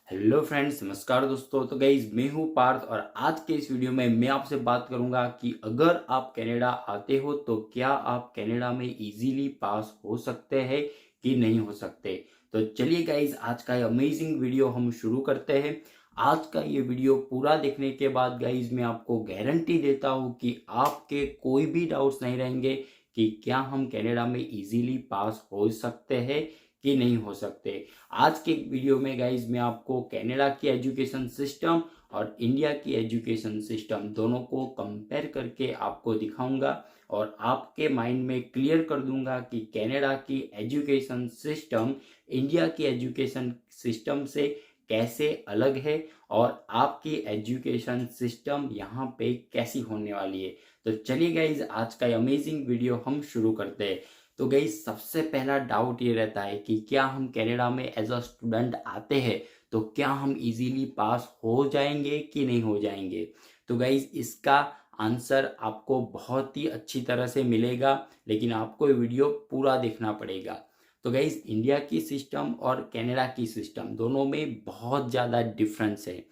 Hello friends, नमस्कार दोस्तों। तो गाइज मैं हूँ पार्थ और आज के इस वीडियो में मैं आपसे बात करूंगा कि अगर आप कनाडा आते हो तो क्या आप कनाडा में इजीली पास हो सकते हैं कि नहीं हो सकते। तो चलिए गाइज, आज का ये अमेजिंग वीडियो हम शुरू करते हैं। आज का ये वीडियो पूरा देखने के बाद गाइज मैं आपको गारंटी देता हूँ कि आपके कोई भी डाउट्स नहीं रहेंगे कि क्या हम कनाडा में इजीली पास हो सकते हैं कि नहीं हो सकते। आज के वीडियो में गाइज मैं आपको कनाडा की एजुकेशन सिस्टम और इंडिया की एजुकेशन सिस्टम दोनों को कंपेयर करके आपको दिखाऊंगा और आपके माइंड में क्लियर कर दूंगा कि कनाडा की एजुकेशन सिस्टम इंडिया की एजुकेशन सिस्टम से कैसे अलग है और आपकी एजुकेशन सिस्टम यहाँ पे कैसी होने वाली है। तो चलिए गाइज, आज का अमेजिंग वीडियो हम शुरू करते हैं। तो गाइज, सबसे पहला डाउट ये रहता है कि क्या हम कनाडा में एज अ स्टूडेंट आते हैं तो क्या हम इजीली पास हो जाएंगे कि नहीं हो जाएंगे। तो गाइज, इसका आंसर आपको बहुत ही अच्छी तरह से मिलेगा, लेकिन आपको ये वीडियो पूरा देखना पड़ेगा। तो गाइज, इंडिया की सिस्टम और कनाडा की सिस्टम दोनों में बहुत ज़्यादा डिफरेंस है।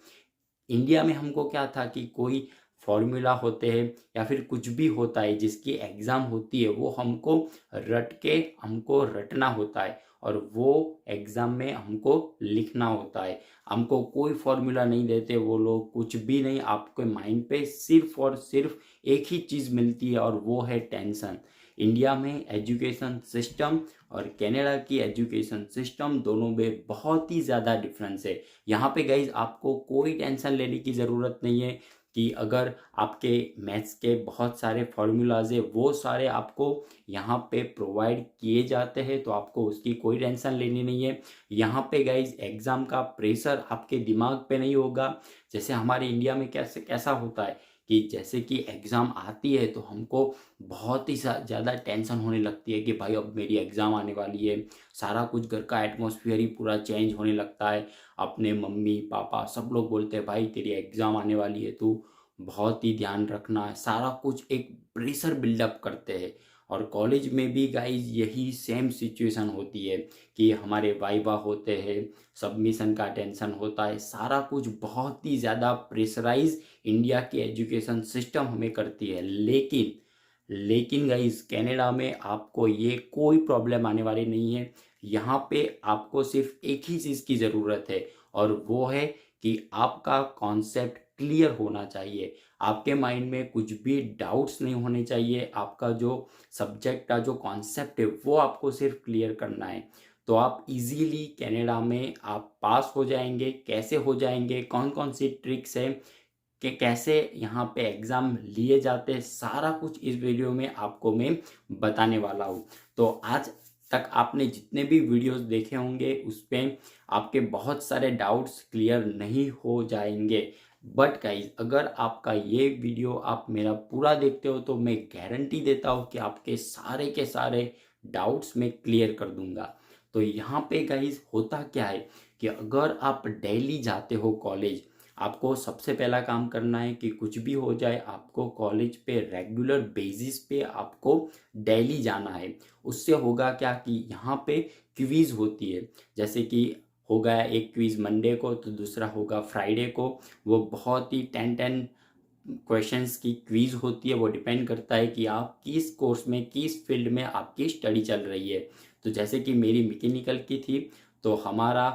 इंडिया में हमको क्या था कि कोई फॉर्मूला होते हैं या फिर कुछ भी होता है जिसकी एग्ज़ाम होती है, वो हमको रट के हमको रटना होता है और वो एग्ज़ाम में हमको लिखना होता है। हमको कोई फॉर्मूला नहीं देते वो लोग, कुछ भी नहीं। आपके माइंड पे सिर्फ और सिर्फ एक ही चीज़ मिलती है और वो है टेंशन। इंडिया में एजुकेशन सिस्टम और कनाडा की एजुकेशन सिस्टम दोनों में बहुत ही ज़्यादा डिफरेंस है। यहाँ पे गाइज आपको कोई टेंशन लेने की ज़रूरत नहीं है कि अगर आपके मैथ्स के बहुत सारे फार्मूलाज है वो सारे आपको यहाँ पे प्रोवाइड किए जाते हैं, तो आपको उसकी कोई टेंशन लेनी नहीं है। यहाँ पे गाइज एग्ज़ाम का प्रेशर आपके दिमाग पे नहीं होगा। जैसे हमारे इंडिया में कैसा होता है कि जैसे कि एग्ज़ाम आती है तो हमको बहुत ही ज़्यादा टेंशन होने लगती है कि भाई अब मेरी एग्ज़ाम आने वाली है। सारा कुछ घर का एटमॉस्फेयर ही पूरा चेंज होने लगता है। अपने मम्मी पापा सब लोग बोलते हैं भाई तेरी एग्ज़ाम आने वाली है, तू बहुत ही ध्यान रखना है। सारा कुछ एक प्रेशर बिल्डअप करते हैं। और कॉलेज में भी गाइज यही सेम सिचुएशन होती है कि हमारे वाइवा होते हैं, सबमिशन का टेंशन होता है, सारा कुछ बहुत ही ज़्यादा प्रेशराइज इंडिया की एजुकेशन सिस्टम हमें करती है। लेकिन गाइस कनाडा में आपको ये कोई प्रॉब्लम आने वाली नहीं है। यहाँ पे आपको सिर्फ एक ही चीज़ की ज़रूरत है और वो है कि आपका कॉन्सेप्ट क्लियर होना चाहिए। आपके माइंड में कुछ भी डाउट्स नहीं होने चाहिए। आपका जो सब्जेक्ट का जो कॉन्सेप्ट है वो आपको सिर्फ क्लियर करना है, तो आप इजीली कनाडा में आप पास हो जाएंगे। कैसे हो जाएंगे, कौन कौन सी ट्रिक्स है कि कैसे यहाँ पे एग्ज़ाम लिए जाते हैं, सारा कुछ इस वीडियो में आपको मैं बताने वाला हूँ। तो आज तक आपने जितने भी वीडियोस देखे होंगे उस पर आपके बहुत सारे डाउट्स क्लियर नहीं हो जाएंगे। बट गाइज, अगर आपका ये वीडियो आप मेरा पूरा देखते हो तो मैं गारंटी देता हूँ कि आपके सारे के सारे डाउट्स मैं क्लियर कर दूंगा। तो यहाँ पे गाइज होता क्या है कि अगर आप डेली जाते हो कॉलेज, आपको सबसे पहला काम करना है कि कुछ भी हो जाए आपको कॉलेज पे रेगुलर बेसिस पे आपको डेली जाना है। उससे होगा क्या कि यहाँ पे क्विज़ होती है। जैसे कि हो गया एक क्विज़ मंडे को तो दूसरा होगा फ्राइडे को। वो बहुत ही 10 क्वेश्चंस की क्विज़ होती है। वो डिपेंड करता है कि आप किस कोर्स में किस फील्ड में आपकी स्टडी चल रही है। तो जैसे कि मेरी मैकेनिकल की थी तो हमारा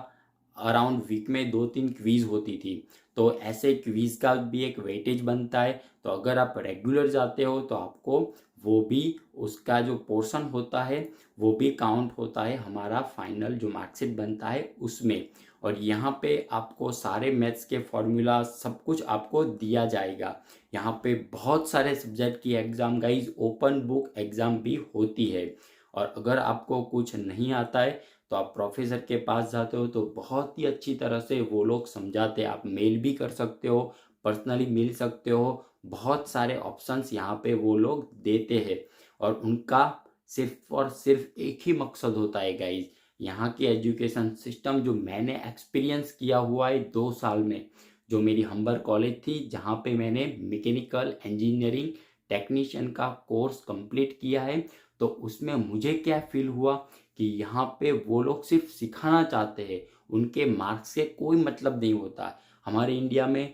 अराउंड वीक में 2-3 क्विज़ होती थी। तो ऐसे क्विज़ का भी एक वेटेज बनता है। तो अगर आप रेगुलर जाते हो तो आपको वो भी उसका जो पोर्शन होता है वो भी काउंट होता है हमारा फाइनल जो मार्कशीट बनता है उसमें। और यहाँ पे आपको सारे मैथ्स के फॉर्मूला सब कुछ आपको दिया जाएगा। यहाँ पे बहुत सारे सब्जेक्ट की exam guys open book exam भी होती है। और अगर आपको कुछ नहीं आता है तो आप प्रोफेसर के पास जाते हो तो बहुत ही अच्छी तरह से वो लोग समझाते हैं। आप मेल भी कर सकते हो, पर्सनली मिल सकते हो। बहुत सारे ऑप्शंस यहाँ पे वो लोग देते हैं और उनका सिर्फ और सिर्फ एक ही मकसद होता है गाइज। यहाँ की एजुकेशन सिस्टम जो मैंने एक्सपीरियंस किया हुआ है 2 साल में, जो मेरी हम्बर कॉलेज थी जहाँ पे मैंने मैकेनिकल इंजीनियरिंग टेक्नीशियन का कोर्स कंप्लीट किया है, तो उसमें मुझे क्या फील हुआ कि यहाँ पे वो लोग सिर्फ सिखाना चाहते हैं। उनके मार्क्स से कोई मतलब नहीं होता। हमारे इंडिया में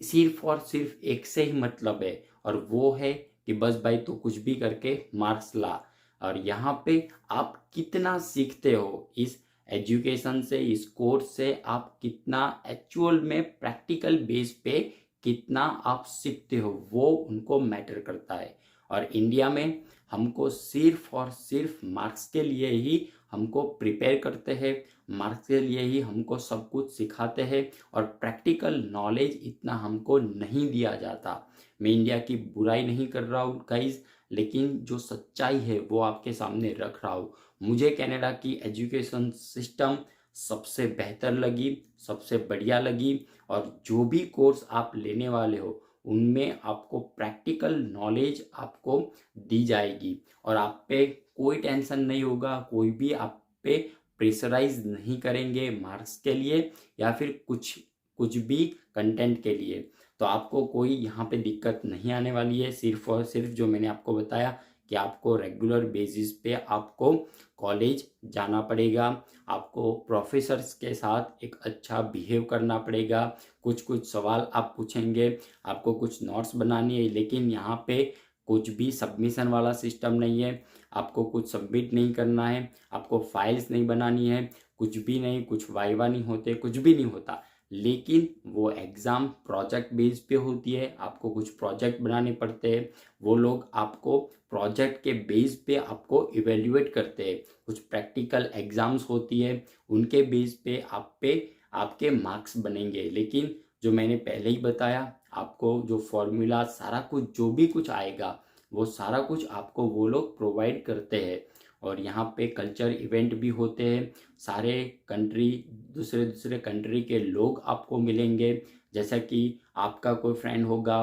सिर्फ और सिर्फ एक से ही मतलब है, और वो है कि बस भाई तो कुछ भी करके मार्क्स ला। और यहाँ पे आप कितना सीखते हो इस एजुकेशन से, इस कोर्स से, आप कितना एक्चुअल में प्रैक्टिकल बेस पे कितना आप सीखते हो, वो उनको मैटर करता है। और इंडिया में हमको सिर्फ और सिर्फ मार्क्स के लिए ही हमको प्रिपेयर करते हैं, मार्क्स के लिए ही हमको सब कुछ सिखाते हैं, और प्रैक्टिकल नॉलेज इतना हमको नहीं दिया जाता। मैं इंडिया की बुराई नहीं कर रहा हूँ गाइज, लेकिन जो सच्चाई है वो आपके सामने रख रहा हूँ। मुझे कनाडा की एजुकेशन सिस्टम सबसे बेहतर लगी, सबसे बढ़िया लगी, और जो भी कोर्स आप लेने वाले हो उनमें आपको प्रैक्टिकल नॉलेज आपको दी जाएगी, और आप पे कोई टेंशन नहीं होगा, कोई भी आप पे प्रेशराइज नहीं करेंगे मार्क्स के लिए या फिर कुछ कुछ भी कंटेंट के लिए। तो आपको कोई यहाँ पे दिक्कत नहीं आने वाली है। सिर्फ और सिर्फ जो मैंने आपको बताया कि आपको रेगुलर बेसिस पे आपको कॉलेज जाना पड़ेगा, आपको प्रोफेसर्स के साथ एक अच्छा बिहेव करना पड़ेगा, कुछ कुछ सवाल आप पूछेंगे, आपको कुछ नोट्स बनानी है, लेकिन यहाँ पे कुछ भी सबमिशन वाला सिस्टम नहीं है। आपको कुछ सबमिट नहीं करना है, आपको फाइल्स नहीं बनानी है, कुछ भी नहीं, कुछ वाइवा नहीं होते, कुछ भी नहीं होता। लेकिन वो एग्ज़ाम प्रोजेक्ट बेस पे होती है, आपको कुछ प्रोजेक्ट बनाने पड़ते हैं, वो लोग आपको प्रोजेक्ट के बेस पे आपको इवेल्युएट करते हैं। कुछ प्रैक्टिकल एग्ज़ाम्स होती है, उनके बेस पे आप पे आपके मार्क्स बनेंगे। लेकिन जो मैंने पहले ही बताया, आपको जो फॉर्मूला सारा कुछ जो भी कुछ आएगा वो सारा कुछ आपको वो लोग प्रोवाइड करते हैं। और यहाँ पे कल्चर इवेंट भी होते हैं, सारे कंट्री दूसरे दूसरे कंट्री के लोग आपको मिलेंगे। जैसा कि आपका कोई फ्रेंड होगा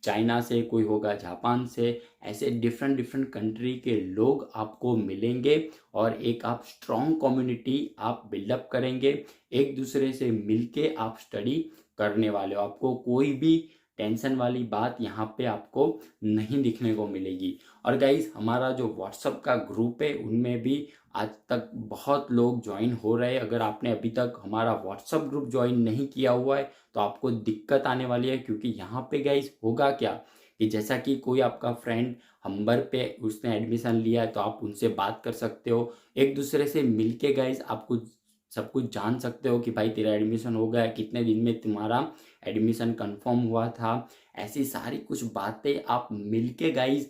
चाइना से, कोई होगा जापान से, ऐसे डिफरेंट डिफरेंट कंट्री के लोग आपको मिलेंगे, और एक आप स्ट्रॉन्ग कम्युनिटी आप बिल्डअप करेंगे। एक दूसरे से मिलके आप स्टडी करने वाले हो, आपको कोई भी टेंशन वाली बात यहाँ पे आपको नहीं दिखने को मिलेगी। और गाइज हमारा जो व्हाट्सअप का ग्रुप है उनमें भी आज तक बहुत लोग ज्वाइन हो रहे हैं। अगर आपने अभी तक हमारा व्हाट्सअप ग्रुप ज्वाइन नहीं किया हुआ है तो आपको दिक्कत आने वाली है, क्योंकि यहाँ पे गाइज होगा क्या कि जैसा कि कोई आपका फ्रेंड हम्बर पे उसने एडमिशन लिया है तो आप उनसे बात कर सकते हो, एक दूसरे से मिलके गाइज आप कुछ सब कुछ जान सकते हो कि भाई तेरा एडमिशन हो गया, कितने दिन में तुम्हारा एडमिशन कंफर्म हुआ था। ऐसी सारी कुछ बातें आप मिलके गाइज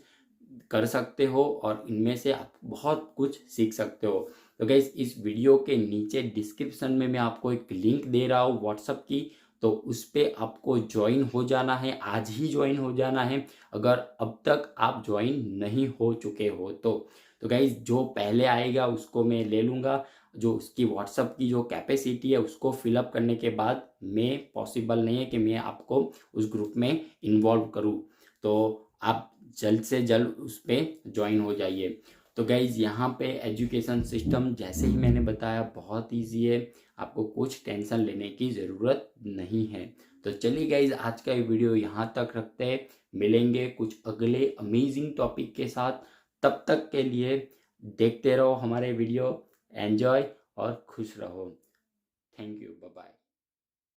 कर सकते हो, और इनमें से आप बहुत कुछ सीख सकते हो। तो गाइज इस वीडियो के नीचे डिस्क्रिप्शन में मैं आपको एक लिंक दे रहा हूँ व्हाट्सअप की, तो उस पर आपको ज्वाइन हो जाना है, आज ही ज्वाइन हो जाना है अगर अब तक आप ज्वाइन नहीं हो चुके हो तो गाइज जो पहले आएगा उसको मैं ले लूँगा। जो उसकी व्हाट्सअप की जो कैपेसिटी है उसको फिलअप करने के बाद मैं पॉसिबल नहीं है कि मैं आपको उस ग्रुप में इन्वॉल्व करूँ, तो आप जल्द से जल्द उस पर ज्वाइन हो जाइए। तो गाइज़ यहाँ पे एजुकेशन सिस्टम जैसे ही मैंने बताया बहुत इजी है, आपको कुछ टेंशन लेने की ज़रूरत नहीं है। तो चलिए गाइज़ आज का ये वीडियो यहाँ तक रखते हैं, मिलेंगे कुछ अगले अमेजिंग टॉपिक के साथ। तब तक के लिए देखते रहो हमारे वीडियो, एन्जॉय और खुश रहो। Thank you, bye bye.